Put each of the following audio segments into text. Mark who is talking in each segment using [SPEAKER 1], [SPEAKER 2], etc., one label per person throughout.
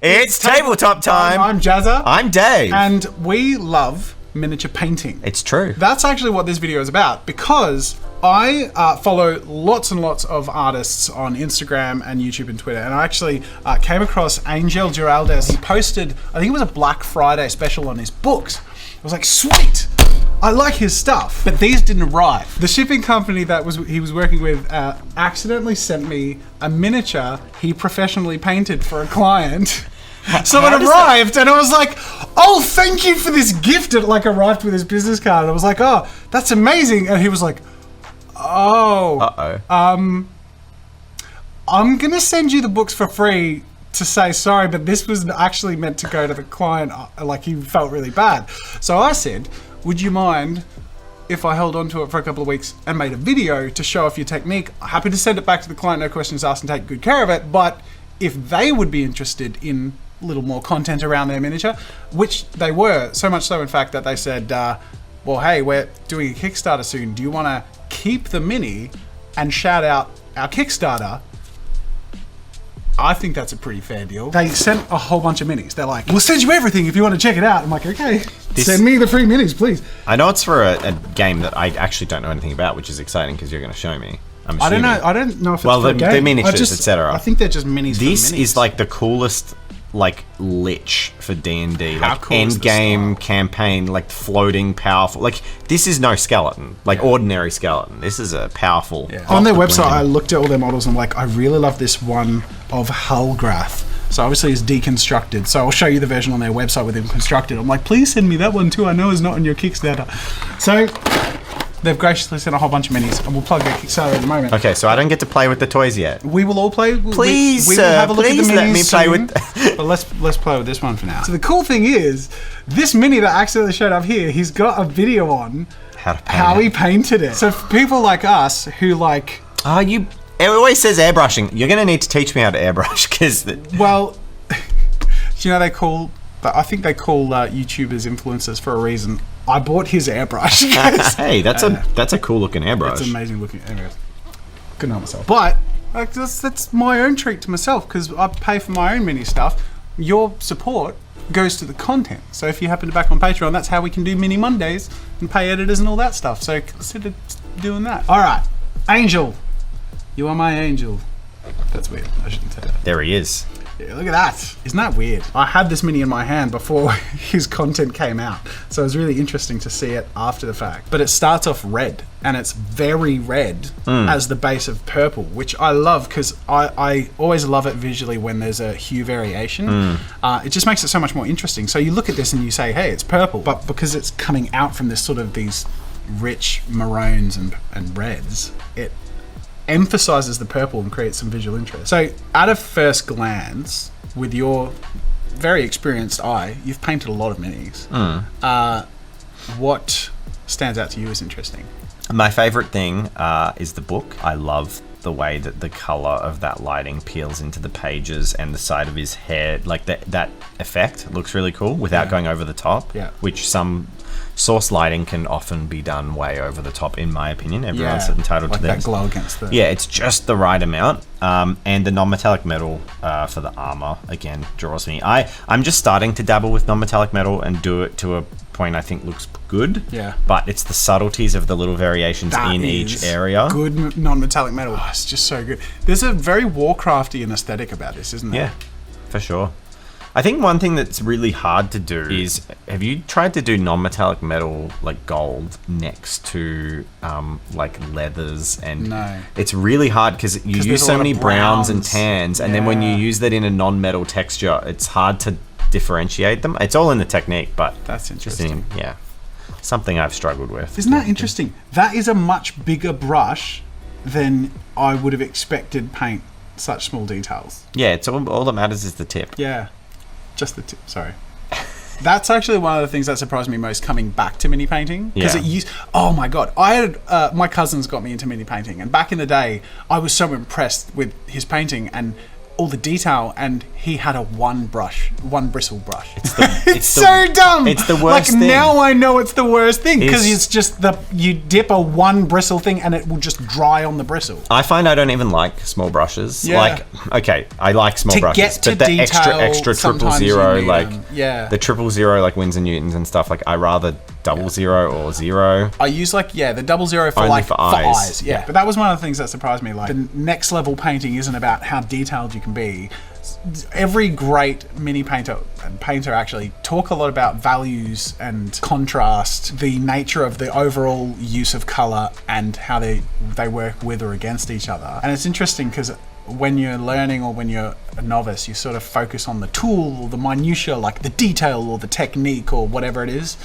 [SPEAKER 1] It's tabletop time.
[SPEAKER 2] I'm Jazza.
[SPEAKER 1] I'm Dave.
[SPEAKER 2] And we love miniature painting.
[SPEAKER 1] It's true.
[SPEAKER 2] That's actually what this video is about, because I follow lots and lots of artists on Instagram and YouTube and Twitter, and I actually came across Angel Giraldes. He posted, I think it was a Black Friday special on his books. I was like, sweet! I like his stuff, but these didn't arrive. The shipping company that he was working with accidentally sent me a miniature he professionally painted for a client. So it arrived, and I was like, oh, thank you for this gift. It arrived with his business card. And I was like, oh, that's amazing. And he was like, oh. I'm going to send you the books for free to say sorry, but this was actually meant to go to the client. Like, he felt really bad. So I said, would you mind if I held on to it for a couple of weeks and made a video to show off your technique? Happy to send it back to the client, no questions asked, and take good care of it. But if they would be interested in a little more content around their miniature, which they were, so much so in fact that they said, well, hey, we're doing a Kickstarter soon. Do you want to keep the mini and shout out our Kickstarter? I think that's a pretty fair deal. They sent a whole bunch of minis. They're like, we'll send you everything if you want to check it out. I'm like, okay, send me the free minis, please.
[SPEAKER 1] I know it's for a game that I actually don't know anything about, which is exciting because you're going to show me.
[SPEAKER 2] I don't know if it's for a game.
[SPEAKER 1] the miniatures, etc.
[SPEAKER 2] I think they're just minis.
[SPEAKER 1] This is like the coolest, lich for D&D.
[SPEAKER 2] How
[SPEAKER 1] like
[SPEAKER 2] cool is
[SPEAKER 1] end
[SPEAKER 2] the
[SPEAKER 1] game
[SPEAKER 2] style?
[SPEAKER 1] campaign, like floating, powerful. Like this is no skeleton, ordinary skeleton. This is a powerful.
[SPEAKER 2] Yeah. On their website, I looked at all their models and I'm like, I really love this one of Hulgrath. So obviously it's deconstructed. So I'll show you the version on their website with him constructed. I'm like, please send me that one too. I know it's not on your Kickstarter. So they've graciously sent a whole bunch of minis, and we'll plug their Kickstarter at the moment.
[SPEAKER 1] Okay, so I don't get to play with the toys yet.
[SPEAKER 2] We will all play.
[SPEAKER 1] Please,
[SPEAKER 2] we will have a look
[SPEAKER 1] please
[SPEAKER 2] at the minis
[SPEAKER 1] let me play
[SPEAKER 2] soon,
[SPEAKER 1] with.
[SPEAKER 2] But let's play with this one for now. So the cool thing is, this mini that I accidentally showed up here, he's got a video on how he painted it. So for people like us who like,
[SPEAKER 1] it always says airbrushing. You're going to need to teach me how to airbrush because.
[SPEAKER 2] Well, you know I think they call YouTubers influencers for a reason. I bought his airbrush.
[SPEAKER 1] Hey, that's a cool looking airbrush.
[SPEAKER 2] It's amazing looking. Anyways, couldn't help myself. But that's my own treat to myself because I pay for my own mini stuff. Your support goes to the content. So if you happen to back on Patreon, that's how we can do Mini Mondays and pay editors and all that stuff. So consider doing that. All right, Angel, you are my angel. That's weird. I shouldn't say that.
[SPEAKER 1] There he is.
[SPEAKER 2] Yeah, look at that. Isn't that weird? I had this mini in my hand before his content came out. So it was really interesting to see it after the fact. But it starts off red, and it's very red as the base of purple, which I love because I always love it visually when there's a hue variation. It just makes it so much more interesting. So you look at this and you say, hey, it's purple. But because it's coming out from this sort of these rich maroons and reds, it emphasizes the purple and creates some visual interest. So at a first glance, with your very experienced eye, you've painted a lot of minis. What stands out to you as interesting?
[SPEAKER 1] My favorite thing is the book. I love the way that the color of that lighting peels into the pages and the side of his hair. Like that effect looks really cool without going over the top, which some source lighting can often be done way over the top, in my opinion. Everyone's entitled to
[SPEAKER 2] that glow against the...
[SPEAKER 1] Yeah, it's just the right amount. And the non-metallic metal for the armor, again, draws me. I'm just starting to dabble with non-metallic metal and do it to a point I think looks good.
[SPEAKER 2] Yeah.
[SPEAKER 1] But it's the subtleties of the little variations in each area.
[SPEAKER 2] Good non-metallic metal. Oh, it's just so good. There's a very Warcraftian aesthetic about this, isn't there?
[SPEAKER 1] Yeah, for sure. I think one thing that's really hard to do is, have you tried to do non-metallic metal like gold next to like leathers? And
[SPEAKER 2] no.
[SPEAKER 1] It's really hard because you use so many browns and tans, and then when you use that in a non-metal texture, it's hard to differentiate them. It's all in the technique, but
[SPEAKER 2] that's interesting.
[SPEAKER 1] Something I've struggled with.
[SPEAKER 2] Isn't that interesting? That is a much bigger brush than I would have expected paint such small details.
[SPEAKER 1] Yeah, it's all that matters is the tip.
[SPEAKER 2] Yeah. Just the tip, sorry. That's actually one of the things that surprised me most coming back to mini painting. Because oh my God, I had, my cousins got me into mini painting. And back in the day, I was so impressed with his painting. And all the detail, and he had a one bristle brush.
[SPEAKER 1] It's
[SPEAKER 2] so dumb.
[SPEAKER 1] It's the worst
[SPEAKER 2] like,
[SPEAKER 1] thing.
[SPEAKER 2] now I know it's the worst thing, because
[SPEAKER 1] It's-
[SPEAKER 2] it's just you dip a one bristle thing and it will just dry on the bristle.
[SPEAKER 1] I find I don't even like small brushes.
[SPEAKER 2] Yeah.
[SPEAKER 1] Like, okay, I like small
[SPEAKER 2] To
[SPEAKER 1] brushes,
[SPEAKER 2] get to
[SPEAKER 1] but the
[SPEAKER 2] detail,
[SPEAKER 1] extra triple
[SPEAKER 2] sometimes you
[SPEAKER 1] zero,
[SPEAKER 2] need
[SPEAKER 1] like
[SPEAKER 2] 'em. Yeah.
[SPEAKER 1] the triple zero, like wins and newtons and stuff. Like, I rather double zero or zero.
[SPEAKER 2] I use the 0 for
[SPEAKER 1] Only
[SPEAKER 2] for
[SPEAKER 1] for eyes.
[SPEAKER 2] Yeah. But that was one of the things that surprised me. Like, the next level painting isn't about how detailed you can be. Every great mini painter and painter actually talk a lot about values and contrast, the nature of the overall use of color and how they work with or against each other. And it's interesting because when you're learning or when you're a novice, you sort of focus on the tool or the minutiae, like the detail or the technique or whatever it is.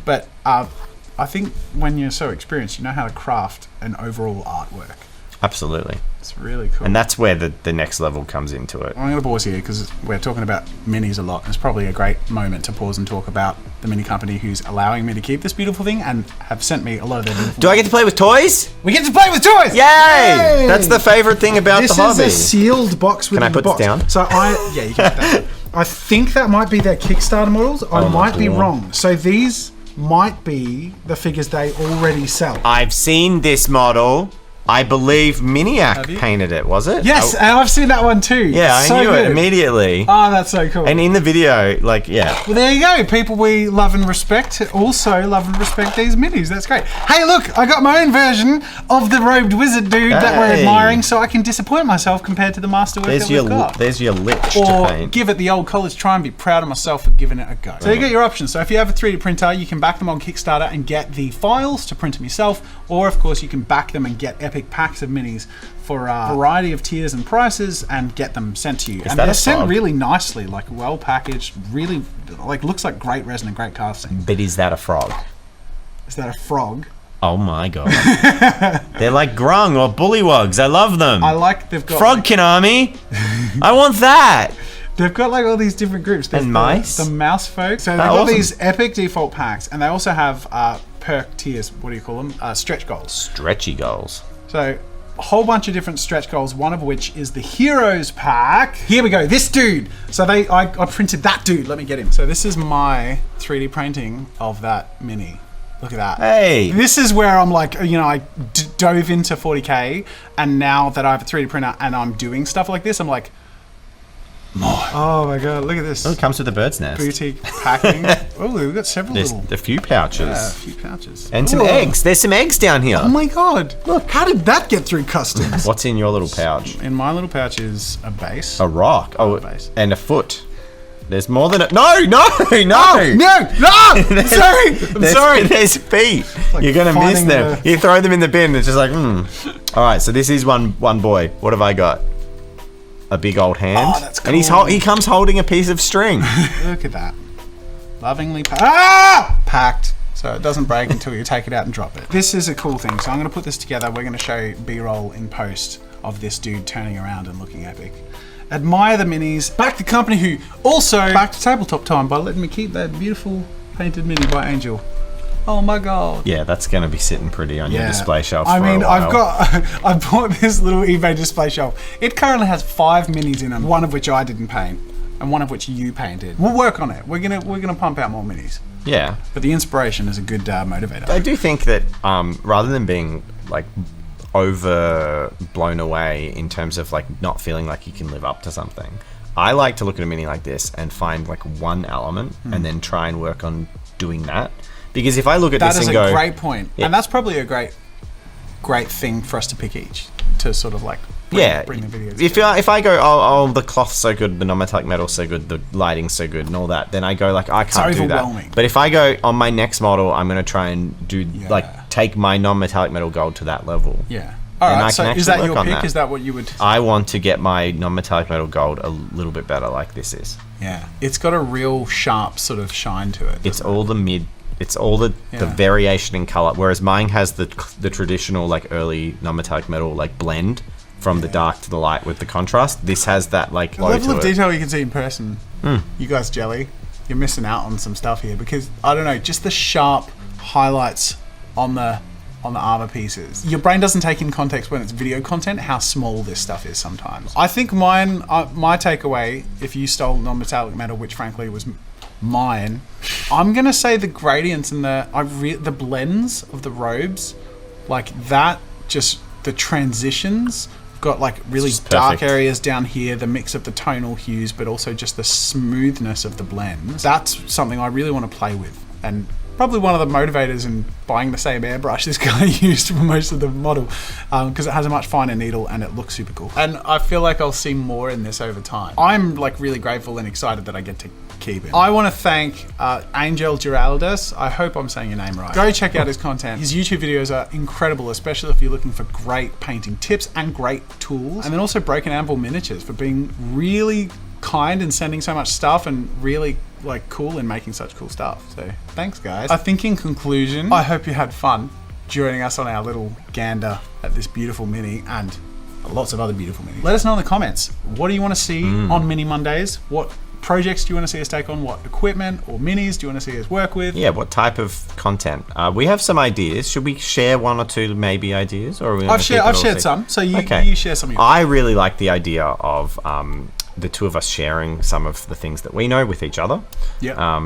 [SPEAKER 2] But I think when you're so experienced, you know how to craft an overall artwork.
[SPEAKER 1] Absolutely.
[SPEAKER 2] It's really cool.
[SPEAKER 1] And that's where the next level comes into it.
[SPEAKER 2] I'm going to pause here because we're talking about minis a lot. It's probably a great moment to pause and talk about the mini company who's allowing me to keep this beautiful thing and have sent me a lot of their beautiful
[SPEAKER 1] Do I get to play with toys?
[SPEAKER 2] We get to play with toys!
[SPEAKER 1] Yay! That's the favorite thing about
[SPEAKER 2] This
[SPEAKER 1] the hobby.
[SPEAKER 2] is a sealed box within
[SPEAKER 1] I put
[SPEAKER 2] the box.
[SPEAKER 1] this down?
[SPEAKER 2] So yeah, you can put that down. I think that might be their Kickstarter models. I might be wrong. So these might be the figures they already sell.
[SPEAKER 1] I've seen this model. I believe Miniac painted it, was it?
[SPEAKER 2] Yes, and I've seen that one too.
[SPEAKER 1] Yeah, I
[SPEAKER 2] So
[SPEAKER 1] knew it
[SPEAKER 2] good.
[SPEAKER 1] immediately.
[SPEAKER 2] Oh, that's so cool.
[SPEAKER 1] And in the video, like, yeah.
[SPEAKER 2] Well, there you go. People we love and respect also love and respect these minis. That's great. Hey, look, I got my own version of the robed wizard dude that we're
[SPEAKER 1] Hey.
[SPEAKER 2] admiring, so I can disappoint myself compared to the masterwork
[SPEAKER 1] There's
[SPEAKER 2] that we've got.
[SPEAKER 1] there's your lich
[SPEAKER 2] Or
[SPEAKER 1] to paint.
[SPEAKER 2] give it the old college try and be proud of myself for giving it a go. So you get your options. So if you have a 3D printer, you can back them on Kickstarter and get the files to print them yourself, or of course you can back them and get epic packs of minis for a variety of tiers and prices and get them sent to you. And
[SPEAKER 1] that
[SPEAKER 2] they're
[SPEAKER 1] a
[SPEAKER 2] sent
[SPEAKER 1] frog?
[SPEAKER 2] really nicely, like well packaged, really like looks like great resin and great casting.
[SPEAKER 1] But is that a frog?
[SPEAKER 2] Is that a frog?
[SPEAKER 1] Oh my god. They're like grung or bullywugs. I love them.
[SPEAKER 2] I like they've got
[SPEAKER 1] Frog Konami. I want that.
[SPEAKER 2] they've got like all these different groups. There's
[SPEAKER 1] And
[SPEAKER 2] the-
[SPEAKER 1] mice?
[SPEAKER 2] The mouse folk. So they've
[SPEAKER 1] Oh,
[SPEAKER 2] got
[SPEAKER 1] awesome.
[SPEAKER 2] these epic default packs, and they also have perk tiers. What do you call them? Stretch goals.
[SPEAKER 1] Stretchy goals.
[SPEAKER 2] So a whole bunch of different stretch goals, one of which is the Heroes pack. Here we go, this dude. So I printed that dude. Let me get him. So this is my 3D printing of that mini. Look at that.
[SPEAKER 1] Hey.
[SPEAKER 2] This is where I'm like, I dove into 40K, and now that I have a 3D printer and I'm doing stuff like this, I'm like, oh my god, look at this.
[SPEAKER 1] Oh, it comes with a bird's nest.
[SPEAKER 2] Boutique packing. Oh, we've got several
[SPEAKER 1] There's
[SPEAKER 2] little
[SPEAKER 1] a few pouches.
[SPEAKER 2] a few pouches.
[SPEAKER 1] And some
[SPEAKER 2] Whoa.
[SPEAKER 1] eggs. There's some eggs down here.
[SPEAKER 2] Oh my god. Look, how did that get through customs?
[SPEAKER 1] What's in your little pouch?
[SPEAKER 2] In my little pouch is a base.
[SPEAKER 1] A rock. Oh,
[SPEAKER 2] base.
[SPEAKER 1] and a foot. There's more than a... No!
[SPEAKER 2] No! I'm sorry. I'm sorry.
[SPEAKER 1] There's feet.
[SPEAKER 2] like
[SPEAKER 1] You're gonna miss
[SPEAKER 2] finding
[SPEAKER 1] them.
[SPEAKER 2] the-
[SPEAKER 1] You throw them in the bin. It's just like, All right, so this is one boy. What have I got? A big old hand.
[SPEAKER 2] Oh, that's
[SPEAKER 1] And
[SPEAKER 2] cool.
[SPEAKER 1] he comes holding a piece of string.
[SPEAKER 2] Look at that. Lovingly packed. So it doesn't break until you take it out and drop it. This is a cool thing. So I'm going to put this together. We're going to show B-roll in post of this dude turning around and looking epic. Admire the minis. Back the company who also backed Tabletop Time by letting me keep that beautiful painted mini by Angel. Oh my god.
[SPEAKER 1] Yeah, that's gonna be sitting pretty on your display shelf.
[SPEAKER 2] I
[SPEAKER 1] for
[SPEAKER 2] mean,
[SPEAKER 1] a while.
[SPEAKER 2] I bought this little eBay display shelf. It currently has 5 minis in them, one of which I didn't paint, and one of which you painted. We'll work on it. We're gonna pump out more minis.
[SPEAKER 1] Yeah,
[SPEAKER 2] But the inspiration is a good motivator.
[SPEAKER 1] I do think that rather than being like over blown away in terms of like not feeling like you can live up to something, I like to look at a mini like this and find like one element and then try and work on doing that. Because if I look at
[SPEAKER 2] That
[SPEAKER 1] this
[SPEAKER 2] is
[SPEAKER 1] and
[SPEAKER 2] a
[SPEAKER 1] go,
[SPEAKER 2] great point.
[SPEAKER 1] Yeah.
[SPEAKER 2] And that's probably a great thing for us to pick each to sort of like bring the videos
[SPEAKER 1] if I go, oh, the cloth's so good, the non-metallic metal's so good, the lighting's so good, and all that, then I go like, I can't do
[SPEAKER 2] overwhelming.
[SPEAKER 1] that. But if I go on my next model, I'm gonna try and do
[SPEAKER 2] Yeah.
[SPEAKER 1] like take my non-metallic metal gold to that level.
[SPEAKER 2] Yeah.
[SPEAKER 1] Then I
[SPEAKER 2] Alright, so
[SPEAKER 1] can
[SPEAKER 2] is
[SPEAKER 1] actually
[SPEAKER 2] that your
[SPEAKER 1] work on
[SPEAKER 2] pick?
[SPEAKER 1] that.
[SPEAKER 2] Is that what you would...
[SPEAKER 1] I want to get my non-metallic metal gold a little bit better, like this is.
[SPEAKER 2] Yeah. It's got a real sharp sort of shine to it.
[SPEAKER 1] It's all the mid. It's all the
[SPEAKER 2] Yeah.
[SPEAKER 1] variation in color. Whereas mine has the traditional like early non-metallic metal like blend from the dark to the light with the contrast. This has that like
[SPEAKER 2] The
[SPEAKER 1] glow
[SPEAKER 2] level
[SPEAKER 1] to
[SPEAKER 2] of
[SPEAKER 1] it.
[SPEAKER 2] detail you can see in person, you guys jelly, you're missing out on some stuff here because, I don't know, just the sharp highlights on the on the armor pieces. Your brain doesn't take in context when it's video content how small this stuff is sometimes. I think my takeaway, if you stole non-metallic metal, which frankly was mine, I'm gonna say the gradients and the blends of the robes, like that, just the transitions. Got like really dark areas down here, the mix of the tonal hues, but also just the smoothness of the blends. That's something I really want to play with, and probably one of the motivators in buying the same airbrush this guy used for most of the model, because it has a much finer needle and it looks super cool. And I feel like I'll see more in this over time. I'm like really grateful and excited that I get to keep it. I want to thank Angel Giraldes. I hope I'm saying your name right. Go check out his content. His YouTube videos are incredible, especially if you're looking for great painting tips and great tools. And then also Broken Anvil Miniatures for being really kind and sending so much stuff and really like cool and making such cool stuff. So thanks guys. I think in conclusion, I hope you had fun joining us on our little gander at this beautiful mini and lots of other beautiful minis. Let us know in the comments. What do you want to see on Mini Mondays? What projects do you want to see us take on? What equipment or minis do you want to see us work with?
[SPEAKER 1] Yeah, what type of content? We have some ideas. Should we share one or two maybe ideas? Or
[SPEAKER 2] I've shared some, so you share some of yours.
[SPEAKER 1] I really like the idea of the two of us sharing some of the things that we know with each other.
[SPEAKER 2] Yeah.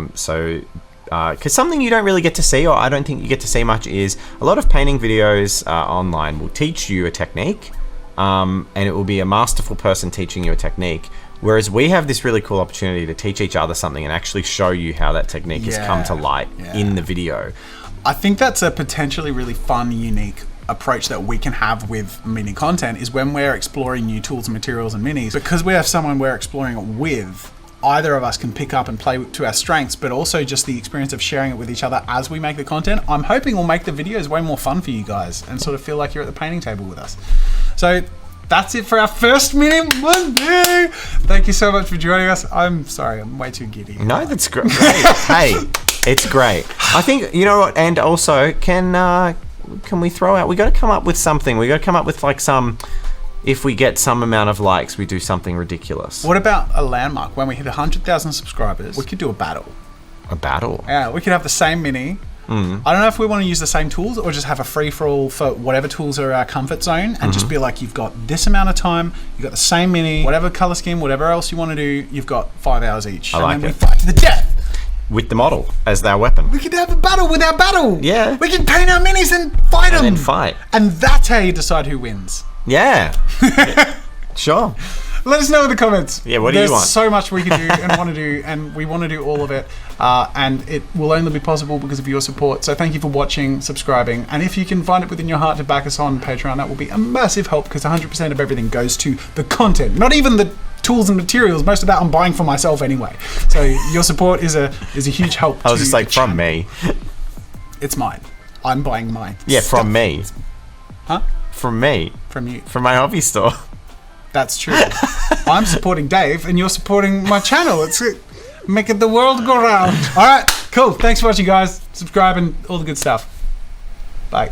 [SPEAKER 1] Because something you don't really get to see, or I don't think you get to see much, is a lot of painting videos online will teach you a technique, and it will be a masterful person teaching you a technique. Whereas we have this really cool opportunity to teach each other something and actually show you how that technique has come to light in the video.
[SPEAKER 2] I think that's a potentially really fun, unique approach that we can have with mini content, is when we're exploring new tools and materials and minis, because we have someone we're exploring it with, either of us can pick up and play to our strengths, but also just the experience of sharing it with each other as we make the content. I'm hoping we'll make the videos way more fun for you guys and sort of feel like you're at the painting table with us. So that's it for our first Mini Monday. Thank you so much for joining us. I'm sorry, I'm way too giddy.
[SPEAKER 1] No, that's great. Hey, it's great. I think, you know what, and also, can we throw out, we got to come up with something. We got to come up with like some, if we get some amount of likes, we do something ridiculous.
[SPEAKER 2] What about a landmark? When we hit 100,000 subscribers, we could do a battle.
[SPEAKER 1] A battle?
[SPEAKER 2] Yeah, we could have the same mini. I don't know if we want to use the same tools or just have a free-for-all for whatever tools are our comfort zone, and just be like, you've got this amount of time, you've got the same mini, whatever color scheme, whatever else you want to do, you've got 5 hours each.
[SPEAKER 1] I like
[SPEAKER 2] and then
[SPEAKER 1] it.
[SPEAKER 2] we fight to the death.
[SPEAKER 1] With the model as our weapon.
[SPEAKER 2] We could have a battle with our battle.
[SPEAKER 1] Yeah.
[SPEAKER 2] We can paint our minis and fight them.
[SPEAKER 1] And then fight.
[SPEAKER 2] And that's how you decide who wins.
[SPEAKER 1] Yeah. Sure.
[SPEAKER 2] Let us know in the comments.
[SPEAKER 1] Yeah, what do you want?
[SPEAKER 2] There's so much we can do and want to do, and we want to do all of it. And it will only be possible because of your support. So thank you for watching, subscribing, and if you can find it within your heart to back us on Patreon, that will be a massive help, because 100% of everything goes to the content, not even the tools and materials. Most of that I'm buying for myself anyway. So your support is a huge help.
[SPEAKER 1] I was just like, from me.
[SPEAKER 2] It's mine. I'm buying mine.
[SPEAKER 1] Yeah, from me.
[SPEAKER 2] Huh?
[SPEAKER 1] From me.
[SPEAKER 2] From you.
[SPEAKER 1] From my hobby store.
[SPEAKER 2] That's true. I'm supporting Dave and you're supporting my channel. It's making the world go round. All right, cool. Thanks for watching, guys. Subscribe and all the good stuff.